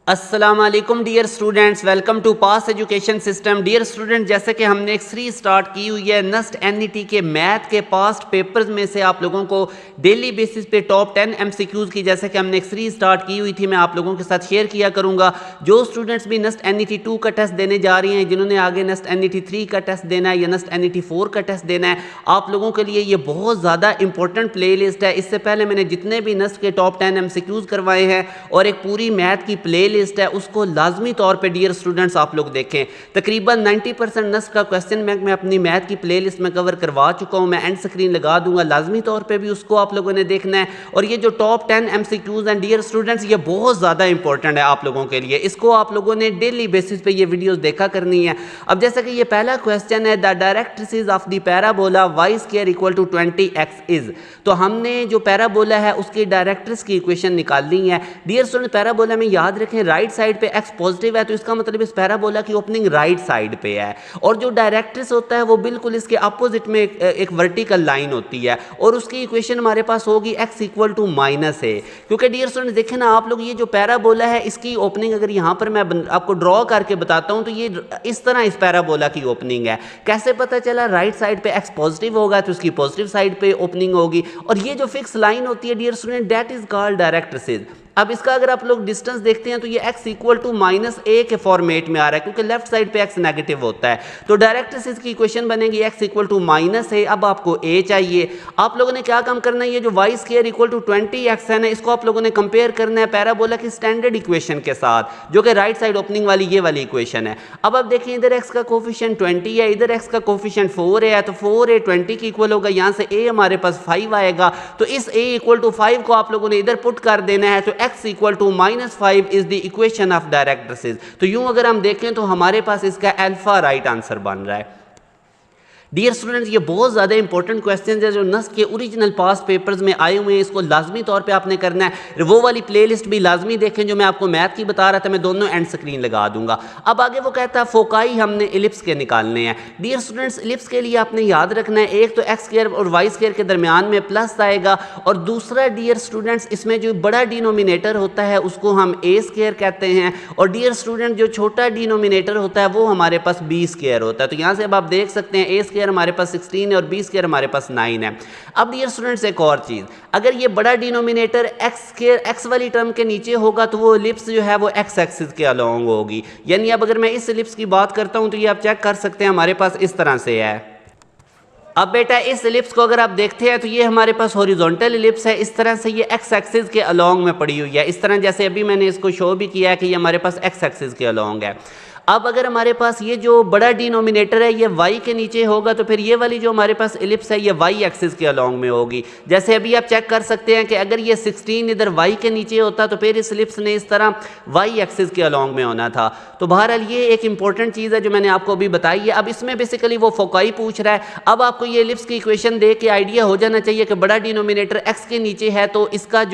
अस्सलाम वालेकुम dear students, welcome to pass education system. Dear student, जैसे कि हमने एक सीरीज स्टार्ट की हुई है नस्ट एनईटी के मैथ के पास्ट पेपर्स में से आप लोगों को डेली बेसिस पे टॉप 10 एमसीक्यूज़ की जैसे कि हमने एक सीरीज स्टार्ट की हुई थी, मैं आप लोगों के साथ शेयर किया करूँगा। जो स्टूडेंट्स भी नस्ट एनईटी 2 का टेस्ट देने जा रही हैं, जिन्होंने आगे नस्ट एनईटी 3 का टेस्ट देना है या नस्ट एनईटी 4 का टेस्ट देना है, आप लोगों के लिए ये बहुत ज़्यादा इंपॉर्टेंट प्ले लिस्ट है। इससे पहले मैंने जितने भी नस्ट के टॉप 10 एमसीक्यूज़ करवाए हैं और एक पूरी मैथ की प्ले लिस्ट है, उसको लाजमी तौर पे डियर स्टूडेंट्स आप लोग देखें। तकरीबन 90% नस्ट का क्वेश्चन बैंक मैं अपनी मैथ की प्लेलिस्ट में कवर करवा चुका हूं। मैं एंड स्क्रीन लगा दूंगा, लाजमी तौर पे भी उसको आप लोगों ने देखना है। और ये जो टॉप 10 एमसीक्यूज हैं डियर स्टूडेंट्स, ये बहुत ज़्यादा इंपॉर्टेंट है आप लोगों के लिए। इसको आप लोगों ने डेली बेसिस पे ये वीडियोस देखा करनी है। अब जैसे कि ये पहला क्वेश्चन है, the directrices of the parabola y square equal to 20x is. तो हमने जो पैराबोला है उसकी डायरेक्ट्रिस की इक्वेशन निकालनी है। डियर स्टूडेंट, पैराबोला में याद रखें राइट साइड पे x पॉजिटिव है, तो इसका मतलब इस पैराबोला की ओपनिंग राइट साइड पे है। और जो डायरेक्ट्रिस होता है वो बिल्कुल इसके अपोजिट में एक वर्टिकल लाइन होती है और उसकी इक्वेशन हमारे पास होगी x इक्वल टू माइनस है। क्योंकि डियर स्टूडेंट देखें ना आप लोग, ये जो पैराबोला है इसकी ओपनिंग अगर यहाँ पर मैं आपको ड्रॉ करके बताता हूँ तो ये इस तरह इस पैराबोला की ओपनिंग है। कैसे पता चला? राइट साइड पे x पॉजिटिव होगा तो उसकी पॉजिटिव साइड पे ओपनिंग होगी। और ये जो फिक्स लाइन होती है dear student, that is called directrices. अब इसका अगर आप लोग डिस्टेंस देखते हैं तो ये x इक्वल टू माइनस ए के फॉर्मेट में आ रहा है, क्योंकि लेफ्ट साइड पे x नेगेटिव होता है। तो डायरेक्ट्रिसेस की इक्वेशन बनेगी x इक्वल टू माइनस ए। अब आपको a चाहिए। आप लोगों ने क्या काम करना है, ये जो y square equal to 20x है ना, इसको आप लोगों ने कंपेयर करना है पैराबोला की स्टैंडर्ड इक्वेशन के साथ, जो कि राइट साइड ओपनिंग वाली ये वाली इक्वेशन है। अब आप देखिए, इधर x का कोफिशिएंट 20 है, इधर x का कोफिशिएंट 4 है, तो 4a 20 की इक्वल होगा। यहाँ से a हमारे पास 5 आएगा, तो इस a इक्वल टू 5 को आप लोगों ने इधर पुट कर देना है। तो x equal to -5 is the equation of directrices. तो यूं अगर हम देखें तो हमारे पास इसका अल्फा राइट आंसर बन रहा है। डियर स्टूडेंट्स, ये बहुत ज़्यादा इंपॉर्टेंट क्वेश्चन है जो नस्ट के ओरिजिनल पास पेपर्स में आए हुए हैं। इसको लाजमी तौर पे आपने करना है। वो वाली प्लेलिस्ट भी लाजमी देखें जो मैं आपको मैथ की बता रहा था, मैं दोनों एंड स्क्रीन लगा दूंगा। अब आगे वो कहता है फोकाई हमने इलिप्स के निकालने हैं। डियर स्टूडेंट्स, इलिप्स के लिए आपने याद रखना है, एक तो एक्स स्क्वायर और वाई स्क्वायर के दरमियान में प्लस आएगा, और दूसरा डियर स्टूडेंट्स इसमें जो बड़ा डिनोमिनेटर होता है उसको हम ए स्क्वायर कहते हैं, और डियर स्टूडेंट जो छोटा डिनोमिनेटर होता है वो हमारे पास बी स्क्वायर होता है। तो यहाँ से अब आप देख सकते हैं ए हमारे पास 16 है और बी स्क्वायर हमारे पास 9 है। अब डियर स्टूडेंट्स एक और चीज, अगर ये बड़ा डिनोमिनेटर एक्स स्क्वायर एक्स वाली टर्म के नीचे होगा तो वो इलिप्स जो है वो एक्स एक्सिस के अलोंग होगी। यानी अब अगर मैं इस इलिप्स की बात करता हूं तो ये आप चेक कर सकते हैं हमारे पास इस तरह से है। अब बेटा इस इलिप्स को अगर आप देखते हैं तो ये हमारे पास हॉरिजॉन्टल इलिप्स है, इस तरह से ये एक्स एक्सिस के अलोंग में पड़ी हुई है। इस तरह जैसे अभी मैंने इसको शो भी किया है कि ये हमारे पास एक्स एक्सिस के अलोंग है। अब अगर हमारे पास ये जो बड़ा डिनोमिनेटर है ये y के नीचे होगा तो फिर ये वाली जो हमारे पास इलिप्स है ये y एक्सिस के अलोंग में होगी। जैसे अभी आप चेक कर सकते हैं कि अगर ये 16 इधर y के नीचे होता तो फिर इस इलिप्स ने इस तरह y एक्सिस के अलोंग में होना था। तो बहरहाल ये एक इंपॉर्टेंट चीज़ है जो मैंने आपको अभी बताई है। अब इसमें बेसिकली वो फोकाई पूछ रहा है। अब आपको ये इलिप्स की इक्वेशन देख के आइडिया हो जाना चाहिए कि बड़ा डिनोमिनेटर x के नीचे है तो इसका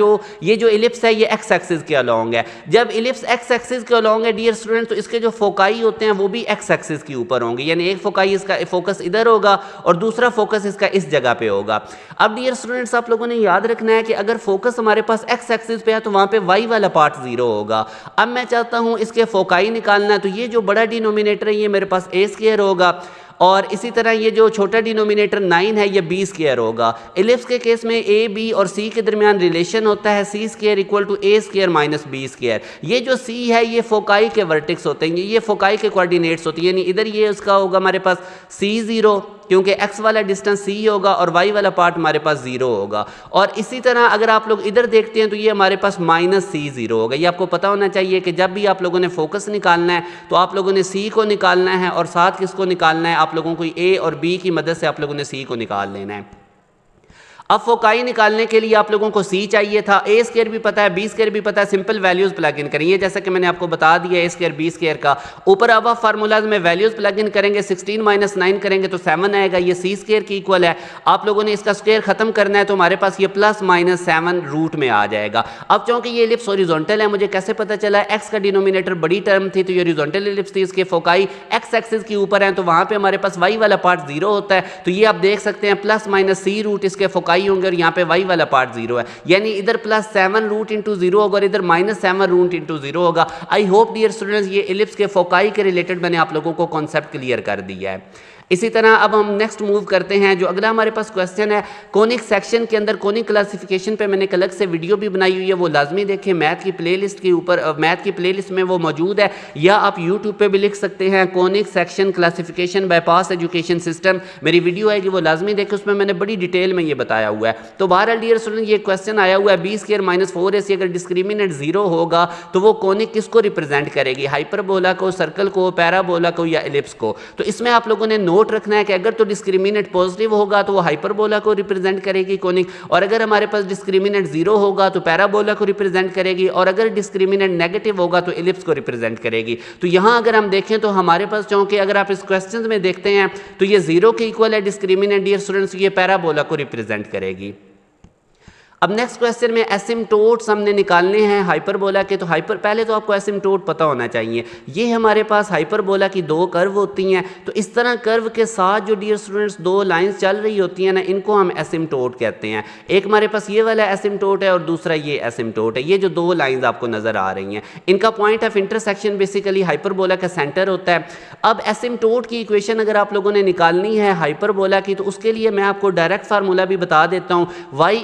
ये जो इलिप्स है ये x एक्सिस के अलोंग है। जब इलिप्स x एक्सिस के अलोंग है डियर स्टूडेंट, तो इसके जो फोकाई होते हैं वो भी x एक्सिस के ऊपर होंगे। यानी एक फोकाई इसका फोकस इधर होगा और दूसरा फोकस इसका इस जगह पे होगा। अब डियर स्टूडेंट्स आप लोगों ने याद रखना है कि अगर फोकस हमारे पास x एक्सिस पे है तो वहां पे y वाला पार्ट 0 होगा। अब मैं चाहता हूं इसके फोकाई निकालना है, तो ये जो बड़ा डिनोमिनेटर है ये मेरे पास a स्क्वायर होगा, और इसी तरह ये जो छोटा डिनोमिनेटर 9 है ये बी स्क्वायर होगा। इलिप्स के केस में ए बी और सी के दरमियान रिलेशन होता है c square equal to a square minus b square. ये जो सी है ये फोकाई के वर्टेक्स होते हैं, ये फोकाई के कोऑर्डिनेट्स होती हैं। यानी इधर ये उसका होगा हमारे पास C0 क्योंकि x वाला डिस्टेंस c होगा और y वाला पार्ट हमारे पास 0 होगा। और इसी तरह अगर आप लोग इधर देखते हैं तो ये हमारे पास -C0 होगा। ये आपको पता होना चाहिए कि जब भी आप लोगों ने फोकस निकालना है तो आप लोगों ने c को निकालना है और साथ किसको निकालना है, आप लोगों को a और b की मदद से आप लोगों ने c को निकाल लेना है। अब फोकाई निकालने के लिए आप लोगों को c चाहिए था, ए स्क्वायर भी पता है, बी स्क्वायर भी पता है, सिंपल वैल्यूज प्लग इन करेंगे जैसा कि मैंने आपको बता दिया ए स्क्वायर बी स्क्वायर का। ऊपर अब आप फार्मूलाज में वैल्यूज प्लग इन करेंगे, 16 माइनस 9 करेंगे तो 7 आएगा, ये सी स्क्वायर की इक्वल है। आप लोगों ने इसका स्क्वायर खत्म करना है तो हमारे पास ये प्लस माइनस 7 रूट में आ जाएगा। अब चूंकि ये इलिप्स हॉरिजॉन्टल है, मुझे कैसे पता चला? एक्स का डिनोमिनेटर बड़ी टर्म थी तो ये हॉरिजॉन्टल इलिप्स थी, इसके फोकाई एक्स एक्सिस के ऊपर है तो वहां पे हमारे पास वाई वाला पार्ट 0 होता है। तो ये आप देख सकते हैं प्लस माइनस सी रूट इसके फोकाई वाई होंगे और यहाँ पे वाई वाला पार्ट 0 है, यानी इधर +7 रूट इंटू 0 होगा और इधर -7 रूट इंटू 0 होगा। आई होप डियर स्टूडेंट्स ये एलिप्स के फोकाई के रिलेटेड मैंने आप लोगों को कॉन्सेप्ट क्लियर कर दिया है। इसी तरह अब हम नेक्स्ट मूव करते हैं। जो अगला हमारे पास क्वेश्चन है, कोनिक सेक्शन के अंदर कोनिक क्लासिफिकेशन पे मैंने एक अलग से वीडियो भी बनाई हुई है, वो लाजमी देखें। मैथ की प्लेलिस्ट के ऊपर, मैथ की प्लेलिस्ट में वो मौजूद है, या आप यूट्यूब पे भी लिख सकते हैं कोनिक सेक्शन क्लासिफिकेशन बाय पास एजुकेशन सिस्टम, मेरी वीडियो आएगी, वो लाजमी देखें, उसमें मैंने बड़ी डिटेल में ये बताया हुआ है। तो बहरहाल डियर स्टूडेंट ये क्वेश्चन आया हुआ है b² - 4ac अगर डिस्क्रिमिनेंट 0 होगा तो वो कोनिक किसको रिप्रेजेंट करेगी, हाइपरबोला को, सर्कल को, पैराबोला को या एलिप्स को। तो इसमें आप लोगों ने नोट रखना है कि अगर तो डिस्क्रिमिनेंट पॉजिटिव होगा तो वो हाइपरबोला को रिप्रेजेंट करेगी कोनिक, और अगर हमारे पास डिस्क्रिमिनेंट 0 होगा तो पैराबोला को रिप्रेजेंट करेगी, और अगर डिस्क्रिमिनेंट नेगेटिव होगा तो एलिप्स को रिप्रेजेंट करेगी। तो यहाँ अगर हम देखें तो हमारे पास चूंकि अगर आप इस क्वेश्चन में देखते हैं तो ये 0 के इक्वल है डिस्क्रिमिनेंट डियर स्टूडेंट्स, ये पैराबोला को रिप्रेजेंट करेगी। अब नेक्स्ट क्वेश्चन में एसिम्टोट्स हमने निकालने हैं हाइपरबोला के। तो पहले तो आपको एसिम्टोट पता होना चाहिए। ये हमारे पास हाइपरबोला की 2 कर्व होती हैं, तो इस तरह कर्व के साथ जो डियर स्टूडेंट्स 2 लाइंस चल रही होती हैं ना, इनको हम एसिम्टोट कहते हैं। एक हमारे पास ये वाला एसिम्टोट है और दूसरा ये एसिम्टोट है। ये जो 2 लाइंस आपको नजर आ रही हैं, इनका point of intersection basically hyperbola का सेंटर होता है। अब एसिम्टोट की इक्वेशन अगर आप लोगों ने निकालनी है हाइपरबोला की, तो उसके लिए मैं आपको डायरेक्ट फार्मूला भी बता देता हूँ, y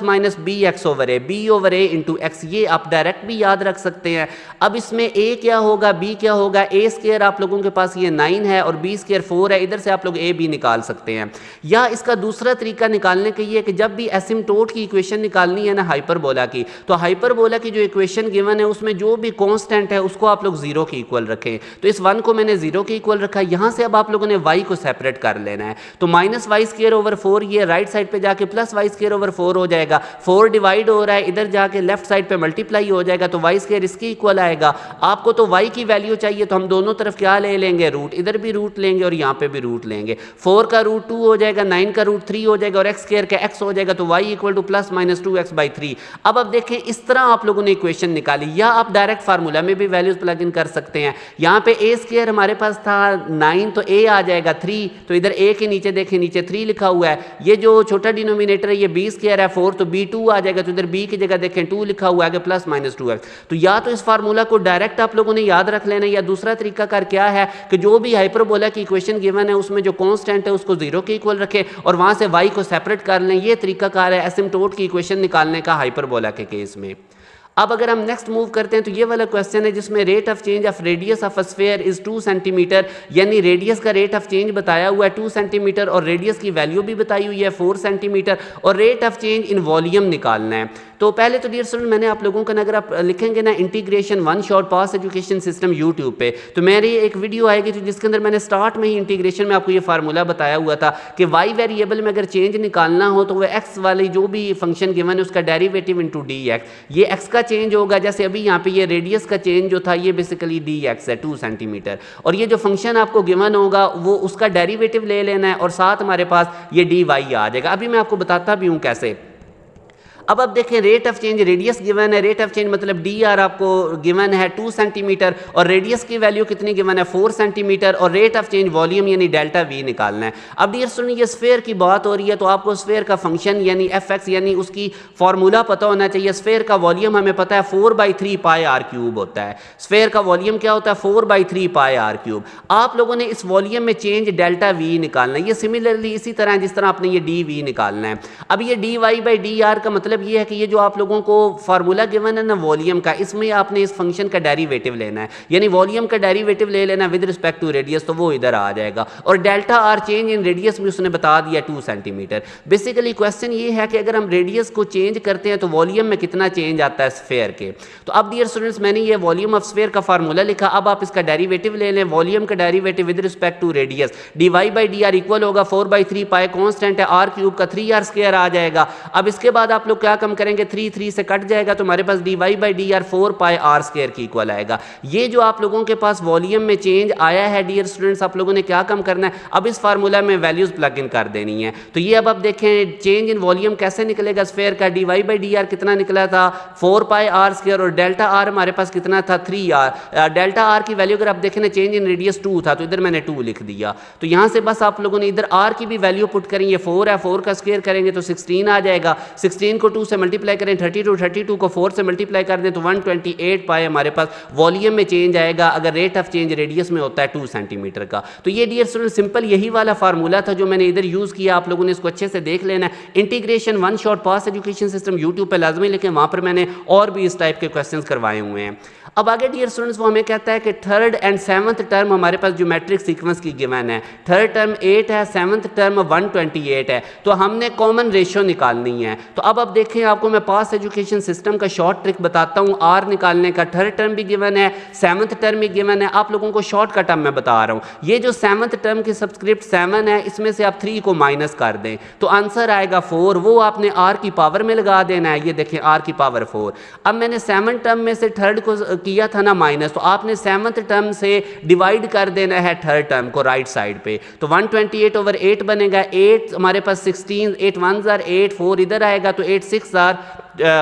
= +-bx/a, b/a into x, ये आप डायरेक्ट भी याद रख सकते हैं। अब इसमें a क्या होगा, b क्या होगा, a² आप लोगों के पास ये 9 है और b² 4 है, इधर से आप लोग a b निकाल सकते हैं। या इसका दूसरा तरीका निकालने का ये है कि जब भी एसिम्टोट की इक्वेशन निकालनी है ना हाइपरबोला की, तो हाइपरबोला की जो इक्वेशन गिवन है उसमें जो भी कांस्टेंट है उसको आप लोग 0 के इक्वल रखें। तो इस 1 को मैंने 0 के इक्वल रखा। यहाँ से अब आप लोगों ने y को सेपरेट कर लेना है, तो -y²/4 ये राइट साइड पे जाके +y²/4 हो जाएगा। 4 डिवाइड हो रहा है, इधर जाके लेफ्ट साइड पे मल्टीप्लाई हो जाएगा, तो y² इसके इक्वल आएगा। आपको तो y की वैल्यू चाहिए तो हम दोनों तरफ क्या ले लेंगे, रूट, इधर भी रूट लेंगे और यहाँ पे भी रूट लेंगे। 4 का रूट 2 हो जाएगा, 9 का रूट 3 हो जाएगा और x² का x हो जाएगा, तो y = +-2x/3। अब देखें इस तरह आप लोगों ने इक्वेशन निकाली, या आप डायरेक्ट फार्मूला में भी वैल्यूज प्लग इन कर सकते हैं। यहाँ पे a² हमारे पास था 9, तो a आ जाएगा 3, तो इधर a के नीचे देखें, नीचे 3 लिखा हुआ है। ये जो छोटा डिनोमिनेटर है ये b² है 4, तो b2 आ जाएगा, तो इधर b की जगह देखें 2 लिखा हुआ है, +-2x। तो या तो इस फार्मूला को डायरेक्ट आप लोगों ने याद रख लेना, या दूसरा तरीका कर क्या है कि जो भी हाइपरबोला की इक्वेशन गिवन है उसमें जो कांस्टेंट है उसको 0 के इक्वल रखें और वहां से y को सेपरेट कर लें। ये तरीका कार है एसिम्टोट की इक्वेशन निकालने का हाइपरबोला के केस में। अब अगर हम नेक्स्ट मूव करते हैं तो ये वाला क्वेश्चन है जिसमें rate of change of radius of a sphere is 2 centimetre, यानी रेडियस का रेट ऑफ चेंज बताया हुआ है 2 सेंटीमीटर और रेडियस की वैल्यू भी बताई हुई है 4 सेंटीमीटर, और rate of change in volume निकालना है। तो पहले तो डियर स्टूडेंट मैंने आप लोगों का अगर आप लिखेंगे ना इंटीग्रेशन 1 शॉट पास एजुकेशन सिस्टम यूट्यूब पे, तो मेरी एक वीडियो आएगी तो जिसके अंदर मैंने स्टार्ट में ही इंटीग्रेशन में आपको ये फार्मूला बताया हुआ था कि y वेरिएबल में अगर चेंज निकालना हो तो वह x वाली जो भी फंक्शन गिवन है उसका डेरिवेटिव इंटू dx, ये x का चेंज होगा। जैसे अभी यहाँ पे ये रेडियस का चेंज जो था ये बेसिकली dx है 2 सेंटीमीटर, और ये जो फंक्शन आपको गिवन होगा वो उसका डेरिवेटिव ले लेना है और साथ हमारे पास ये dy आ जाएगा। अभी मैं आपको बताता भी हूँ कैसे। अब देखें rate of change, radius given है, रेट ऑफ चेंज मतलब dr आपको गिवन है 2 सेंटीमीटर और रेडियस की वैल्यू कितनी गिवन है 4 सेंटीमीटर, और रेट ऑफ चेंज वॉल्यूम यानी डेल्टा v निकालना है। अब डियर स्टूडेंट ये स्फीयर की बात हो रही है तो आपको स्फीयर का फंक्शन यानी fx यानी उसकी फार्मूला पता होना चाहिए। स्फीयर का वॉल्यूम हमें पता है 4/3 पाई r³ होता है। स्फीयर का वॉल्यूम क्या होता है 4/3 पाई r³। आप लोगों ने इस वॉल्यूम में चेंज डेल्टा v निकालना है। ये सिमिलरली इसी तरह जिस तरह आपने ये dv निकालना है। अब ये dy/dr का मतलब ये है कि ये जो आप लोगों को फार्मूला गिवन है ना वॉल्यूम का, इसमें आपने इस फंक्शन का डेरिवेटिव लेना है, यानी वॉल्यूम का डेरिवेटिव ले लेना विद रिस्पेक्ट टू रेडियस, तो वो इधर आ जाएगा। और delta R change in radius में उसने बता दिया 2 सेंटीमीटर। बेसिकली क्वेश्चन ये है कि अगर हम रेडियस को चेंज करते हैं तो वॉल्यूम में कितना चेंज आता है स्फीयर के। तो अब डियर स्टूडेंट्स मैंने ये वॉल्यूम ऑफ स्फीयर का फार्मूला लिखा, अब आप इसका डेरिवेटिव ले लें, वॉल्यूम का derivative with respect to radius, dy/dr equal होगा 4/3 पाई, कांस्टेंट है r³ का 3r² आ जाएगा। अब इसके बाद आप लोग लोग क्या कम करेंगे, 3 से कट जाएगा तो हमारे पास dy by D R 4 pi R square की इक्वल आएगा। ये जो आप लोगों के पास वॉल्यूम में चेंज आया है डियर स्टूडेंट्स, आप लोगों ने क्या कम करना है, अब इस फार्मूला में वैल्यूज प्लग इन कर देनी है। तो ये अब आप देखें चेंज इन वॉल्यूम कैसे निकलेगा, स्फेयर का dy बाई डी आर कितना निकला था 4 पाई आर स्क्वायर, और डेल्टा आर हमारे पास कितना था 3r। डेल्टा आर की वैल्यू अगर आप देखें ना, चेंज इन रेडियस 2 था तो इधर मैंने 2 लिख दिया। तो यहां से बस आप लोगों ने इधर r की भी वैल्यू पुट करेंगे, 4 है, 4 का स्क्वायर करेंगे तो 16 आ जाएगा, 16 को 2 से मल्टीप्लाई करें 32 को 4 से मल्टीप्लाई कर दें तो 128 पाई हमारे पास वॉल्यूम में चेंज आएगा अगर रेट ऑफ चेंज रेडियस में होता है 2 सेंटीमीटर का। तो ये डियर स्टूडेंट सिंपल यही वाला फार्मूला था जो मैंने इधर यूज किया, आप लोगों ने इसको अच्छे से देख लेना है। इंटीग्रेशन वन शॉट पास एजुकेशन सिस्टम यूट्यूब पे लाजमी लिखें, वहां पर मैंने और भी इस टाइप के क्वेश्चंस करवाए हुए हैं। अब आगे डियर स्टूडेंट्स वो हमें कहता है कि थर्ड एंड सेवंथ टर्म हमारे पास ज्योमेट्रिक सीक्वेंस की गिवन है, थर्ड टर्म 8 है, सेवंथ टर्म 128 है, तो हमने कॉमन रेशियो निकालनी है। तो अब आप देखें, आपको मैं पास एजुकेशन सिस्टम का शॉर्ट ट्रिक बताता हूँ आर निकालने का। थर्ड टर्म भी गिवन है, सेवंथ टर्म भी गिवन है, आप लोगों को शॉर्टकट अब मैं बता रहा हूँ। ये जो सेवंथ टर्म की सबस्क्रिप्ट 7 है, इसमें से आप 3 को माइनस कर दें तो आंसर आएगा 4, वो आपने आर की पावर में लगा देना है। ये देखें आर की पावर 4। अब मैंने सेवन टर्म में से थर्ड को किया था ना माइनस, तो आपने सेवंथ टर्म से डिवाइड कर देना है थर्ड टर्म को राइट साइड पे, तो 128/8 बनेगा। 8 हमारे पास 16, 8 1s are 8, 4 इधर आएगा तो 8 6 are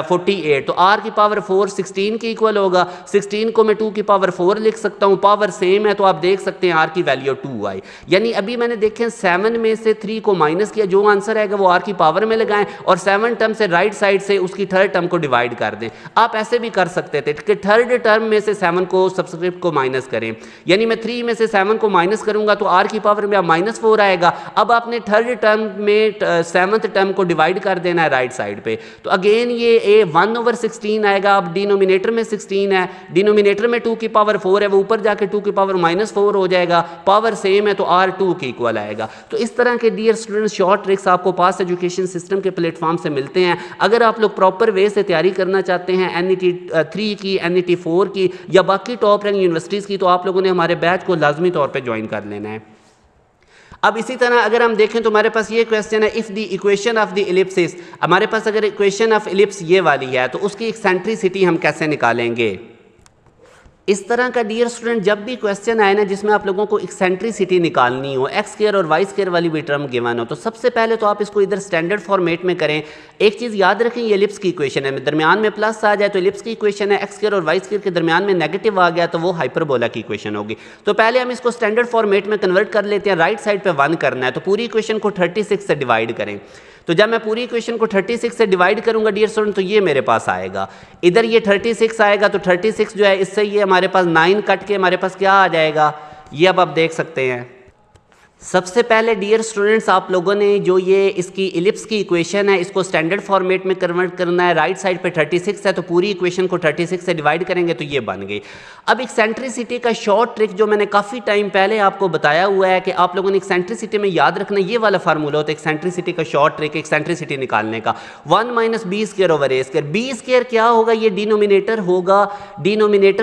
48, तो r की पावर 4 16 के इक्वल होगा। 16 को मैं 2 की पावर 4 लिख सकता हूँ, पावर सेम है तो आप देख सकते हैं r की वैल्यू 2 आई। यानी अभी मैंने देखें 7 में से 3 को माइनस किया, जो आंसर आएगा वो r की पावर में लगाएं और 7 टर्म से राइट साइड से उसकी थर्ड टर्म को डिवाइड कर दें। आप ऐसे भी कर सकते थे कि थर्ड टर्म में से 7 को सबस्क्रिप्ट को माइनस करें, यानी मैं 3 में से 7 को माइनस करूंगा तो r की पावर में -4 आएगा। अब आपने थर्ड टर्म में सेवंथ टर्म को डिवाइड कर देना है राइट साइड पे, तो अगेन ये a 1/16 आएगा। अब डिनोमिनेटर में 16 है, डिनोमिनेटर में 2 की पावर 4 है, वो ऊपर जाके 2 की पावर -4 हो जाएगा, पावर सेम है तो r 2 के इक्वल आएगा। तो इस तरह के डियर स्टूडेंट्स शॉर्ट ट्रिक्स आपको पास एजुकेशन सिस्टम के प्लेटफॉर्म से मिलते हैं। अगर आप लोग प्रॉपर वे से तैयारी करना चाहते हैं NET 3 की, NET 4 की या बाकी टॉप रैंक यूनिवर्सिटीज़ की, तो आप लोगों ने हमारे बैच को लाजमी तौर पर ज्वाइन कर लेना है। अब इसी तरह अगर हम देखें तो हमारे पास ये क्वेश्चन है, if the equation of the ellipsis, हमारे पास अगर इक्वेशन ऑफ इलिप्स ये वाली है तो उसकी एक्सेंट्रिसिटी हम कैसे निकालेंगे। इस तरह का डियर स्टूडेंट जब भी क्वेश्चन आए ना जिसमें आप लोगों को एक्सेंट्रिसिटी निकालनी हो, एक्स स्क्वायर और वाई स्क्वायर वाली भी टर्म गिवन हो, तो सबसे पहले तो आप इसको इधर स्टैंडर्ड फॉर्मेट में करें। एक चीज़ याद रखें, ये एलिप्स की इक्वेशन है, दरमियान में प्लस आ जाए तो एलिप्स की इक्वेशन है, एक्स स्क्वायर और वाई स्क्वायर के दरमियान में नेगेटिव आ गया तो वो हाइपरबोला की इक्वेशन होगी। तो पहले हम इसको स्टैंडर्ड फॉर्मेट में कन्वर्ट कर लेते हैं, राइट साइड पर 1 करना है, तो पूरी इक्वेशन को 36 से डिवाइड करें। तो जब मैं पूरी इक्वेशन को 36 से डिवाइड करूंगा डियर स्टूडेंट तो ये मेरे पास आएगा, इधर ये 36 आएगा, तो 36 जो है इससे ये हमारे पास 9 कट के हमारे पास क्या आ जाएगा, ये अब आप देख सकते हैं। सबसे पहले डियर स्टूडेंट्स आप लोगों ने जो ये इसकी इलिप्स की इक्वेशन है इसको स्टैंडर्ड फॉर्मेट में कन्वर्ट करना है। राइट साइड पे 36 है तो पूरी इक्वेशन को 36 से डिवाइड करेंगे तो ये बन गई। अब एक्सेंट्रिसिटी का शॉर्ट ट्रिक जो मैंने काफ़ी टाइम पहले आपको बताया हुआ है कि आप लोगों ने एक्सेंट्रिसिटी में याद रखना, ये वाला फार्मूला होता है एक्सेंट्रिसिटी का शॉर्ट ट्रिक, एक्सेंट्रिसिटी निकालने का 1 - b² बी स्क्वायर क्या होगा, ये डिनोमिनेटर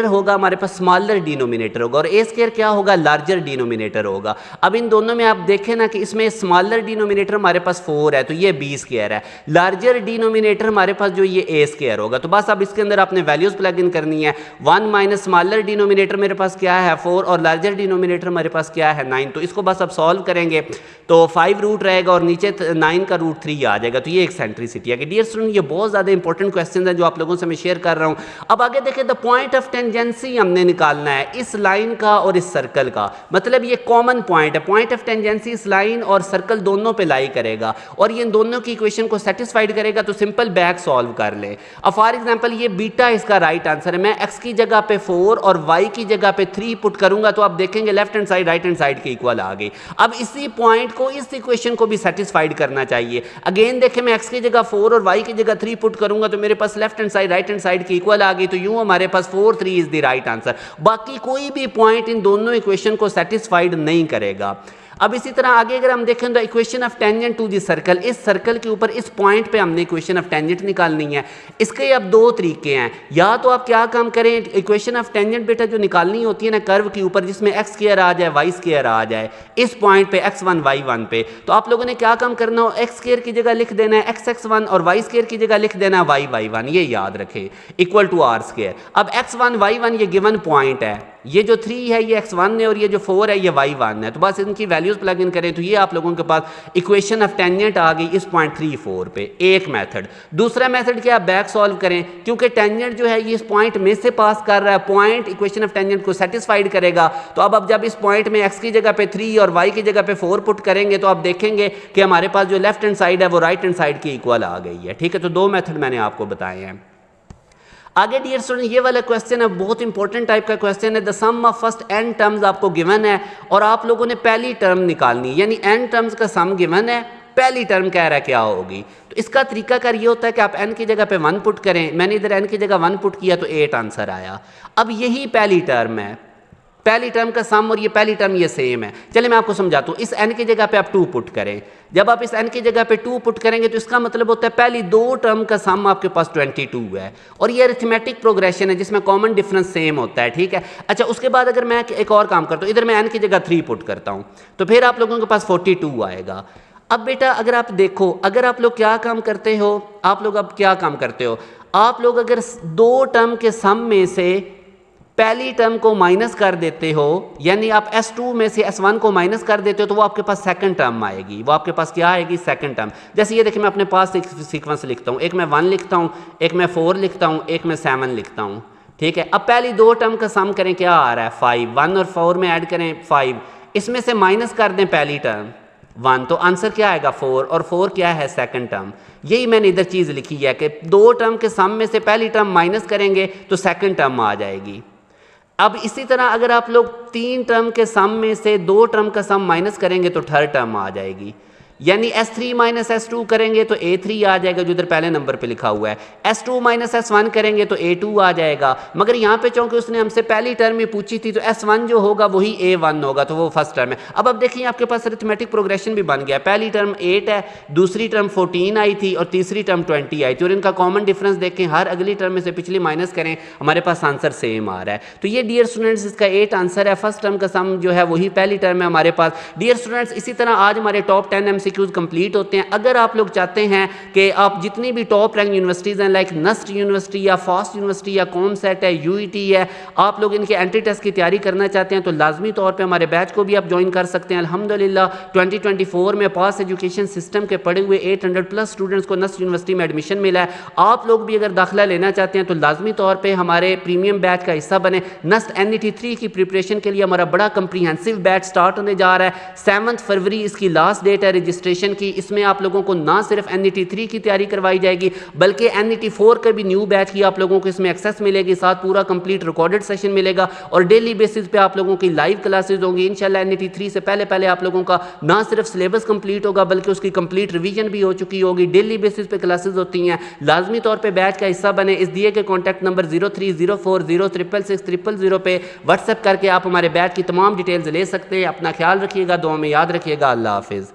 होगा हमारे पास स्मॉलर डिनोमिनेटर होगा, और ए स्क्वायर क्या होगा, लार्जर डिनोमिनेटर होगा। अब इन दोनों में आप देखें ना कि इसमें स्मॉलर डिनोमिनेटर हमारे पास 4 है तो ये b स्क्वायर है, लार्जर डिनोमिनेटर हमारे पास जो ये a स्क्वायर होगा। तो बस अब इसके अंदर आपने वैल्यूज प्लग इन करनी है। 1 - स्मॉलर डिनोमिनेटर मेरे पास क्या है 4 और लार्जर डिनोमिनेटर हमारे पास क्या है 9, तो इसको बस अब सॉल्व करेंगे तो 5 रूट रहेगा और नीचे 9 का रूट 3 आ जाएगा। तो ये एक्सेंट्रिसिटी है कि डियर स्टूडेंट ये बहुत ज़्यादा इंपॉर्टेंट क्वेश्चन है जो आप लोगों से मैं शेयर कर रहा हूँ। अब आगे देखें, द पॉइंट ऑफ टेंजेंसी हमने निकालना है इस लाइन का और इस सर्कल का, मतलब ये कॉमन पॉइंट है। पॉइंट ऑफ टेंजेंसी इस लाइन और सर्कल दोनों पे लाई करेगा और ये इन दोनों की इक्वेशन को सेटिस्फाइड करेगा, तो सिंपल बैक सॉल्व कर ले। अब फॉर एग्जांपल ये बीटा इसका राइट आंसर है, मैं x की जगह पे 4 और y की जगह पे 3 पुट करूंगा तो आप देखेंगे left hand side right hand side के इक्वल आ गई। अब इसी पॉइंट को इस इक्वेशन को भी सेटिस्फाइड करना चाहिए। अगेन देखें, मैं x की जगह 4 और y की जगह 3 पुट करूंगा तो मेरे पास left hand side right hand side के इक्वल आ गई, तो यूं हमारे पास 4 3 इज द राइट आंसर। बाकी कोई भी पॉइंट इन दोनों इक्वेशन को सेटिस्फाइड नहीं करेगा। अब इसी तरह आगे अगर हम देखें तो equation of tangent to the circle, इस सर्कल के ऊपर इस पॉइंट पे हमने इक्वेशन ऑफ टेंजेंट निकालनी है। इसके अब दो तरीके हैं, या तो आप क्या काम करें, इक्वेशन ऑफ टेंजेंट बेटा जो निकालनी होती है ना कर्व के ऊपर जिसमें एक्स स्क्वायर आ जाए वाई स्क्वायर आ जाए, इस पॉइंट पे x1 y1 पे, तो आप लोगों ने क्या काम करना हो, एक्स स्क्वायर की जगह लिख देना है x1 और वाई स्क्वायर की जगह लिख देना है y1, ये याद रखें, इक्वल टू आर स्क्वायर। अब x1 y1 ये गिवन पॉइंट है, ये जो 3 है ये x1 है और ये जो 4 है ये y1 है, तो बस इनकी वैल्यूज प्लग इन करें तो ये आप लोगों के पास इक्वेशन ऑफ टेंजेंट आ गई इस पॉइंट 3 4 पे, एक मेथड। दूसरा मेथड क्या, बैक सॉल्व करें, क्योंकि टेंजेंट जो है ये इस पॉइंट में से पास कर रहा है, पॉइंट इक्वेशन ऑफ टेंजेंट को सेटिस्फाइड करेगा। तो अब जब इस पॉइंट में x की जगह पे 3 और y की जगह पे 4 पुट करेंगे तो आप देखेंगे कि हमारे पास जो लेफ्ट हैंड साइड है वो राइट हैंड साइड की इक्वल आ गई है। ठीक है, तो दो मेथड मैंने आपको बताए हैं। आगे डियर स्टूडेंट ये वाला क्वेश्चन है, बहुत इंपॉर्टेंट टाइप का क्वेश्चन है। The sum of first n terms आपको गिवन है और आप लोगों ने पहली टर्म निकालनी है, यानी n टर्म्स का सम गिवन है, पहली टर्म कह रहा है क्या होगी। तो इसका तरीकाकार ये होता है कि आप n की जगह पे 1 पुट करें, मैंने इधर n की जगह 1 पुट किया तो 8 आंसर आया। अब यही पहली टर्म है, पहली टर्म का सम और ये पहली टर्म ये सेम है। चलिए मैं आपको समझाता हूँ, इस n की जगह पे आप 2 पुट करें, जब आप इस n की जगह पे 2 पुट करेंगे तो इसका मतलब होता है पहली दो टर्म का सम आपके पास 22 है और ये अरिथमेटिक प्रोग्रेशन है जिसमें कॉमन डिफरेंस सेम होता है। ठीक है, अच्छा उसके बाद अगर मैं एक और काम करता हूँ, इधर मैं n की जगह 3 पुट करता हूँ तो फिर आप लोगों के पास 42 आएगा। अब बेटा अगर आप देखो, अगर आप लोग क्या काम करते हो, आप लोग अब क्या काम करते हो, आप लोग अगर दो टर्म के सम में से पहली टर्म को माइनस कर देते हो, यानी आप S2 में से S1 को माइनस कर देते हो तो वो आपके पास सेकंड टर्म आएगी, वो आपके पास क्या आएगी, सेकंड टर्म। जैसे ये देखिए मैं अपने पास एक सीक्वेंस लिखता हूँ, एक मैं 1 लिखता हूँ, एक मैं 4 लिखता हूँ, एक मैं 7 लिखता हूँ। ठीक है, अब पहली दो टर्म का सम करें, क्या आ रहा है 5, 1 और 4 में ऐड करें 5, इसमें से माइनस कर दें पहली टर्म 1, तो आंसर क्या आएगा 4, और 4 क्या है सेकंड टर्म। यही मैंने इधर चीज़ लिखी है कि दो टर्म के सम में से पहली टर्म माइनस करेंगे तो सेकंड टर्म आ जाएगी। अब इसी तरह अगर आप लोग 3 टर्म के सम में से 2 टर्म का सम माइनस करेंगे तो थर्ड टर्म आ जाएगी, यानी S3 माइनस S2 करेंगे तो A3 आ जाएगा जो इधर पहले नंबर पे लिखा हुआ है, S2 माइनस S1 करेंगे तो A2 आ जाएगा। मगर यहाँ पे चूंकि उसने हमसे पहली टर्म ही पूछी थी तो S1 जो होगा वही A1 होगा, तो वो फर्स्ट टर्म है। अब देखिए आपके पास अरिथमेटिक प्रोग्रेशन भी बन गया, पहली टर्म 8 है, दूसरी टर्म 14 आई थी और तीसरी टर्म 20 आई थी और इनका कॉमन डिफरेंस देखें, हर अगली टर्म में से पिछली माइनस करें, हमारे पास आंसर सेम आ रहा है। तो ये डियर स्टूडेंट्स इसका 8 आंसर है, फर्स्ट टर्म का सम जो है वही पहली टर्म है हमारे पास। डियर स्टूडेंट्स इसी तरह आज हमारे टॉप 10 MCQs कंप्लीट होते हैं। अगर आप लोग चाहते हैं कि आप जितनी भी टॉप रैंक यूनिवर्सिटीज़ हैं लाइक नस्ट यूनिवर्सिटी या फास्ट यूनिवर्सिटी या कॉमसेट है, यूईटी है, आप लोग इनके एंट्री टेस्ट की तैयारी करना चाहते हैं तो लाजमी तौर पे हमारे बैच को भी आप ज्वाइन कर सकते हैं। अल्हम्दुलिल्लाह 2024 में पास एजुकेशन सिस्टम के पढ़े हुए 800+ स्टूडेंट्स को नस्ट यूनिवर्सिटी में एडमिशन मिला है। आप लोग भी अगर दाखिला लेना चाहते हैं तो लाजमी तौर पर हमारे प्रीमियम बैच का हिस्सा बने। नस्ट NET 3 की प्रिपरेशन के लिए हमारा बड़ा कंप्रीहेंसिव बैच स्टार्ट होने जा रहा है। 7 फरवरी इसकी लास्ट डेट है रजिस्ट्रेशन की। इसमें आप लोगों को ना सिर्फ NET 3 की तैयारी करवाई जाएगी बल्कि NET 4 का भी न्यू बैच की आप लोगों को इसमें एक्सेस मिलेगी, साथ पूरा कंप्लीट रिकॉर्डेड सेशन मिलेगा और डेली बेसिस पे आप लोगों की लाइव क्लासेस होंगी। इंशाल्लाह NET 3 से पहले आप लोगों का ना सिर्फ सिलेबस कंप्लीट होगा बल्कि उसकी कंप्लीट रिवीजन भी हो चुकी होगी। डेली बेसिस पे क्लासेस होती हैं, लाजमी तौर पर बैच का हिस्सा बने। इस दिए के कॉन्टैक्ट नंबर 0304066600 पे व्हाट्सएप करके आप हमारे बैच की तमाम डिटेल्स ले सकते हैं। अपना ख्याल रखिएगा, दुआ में याद रखिएगा। अल्लाह हाफिज़।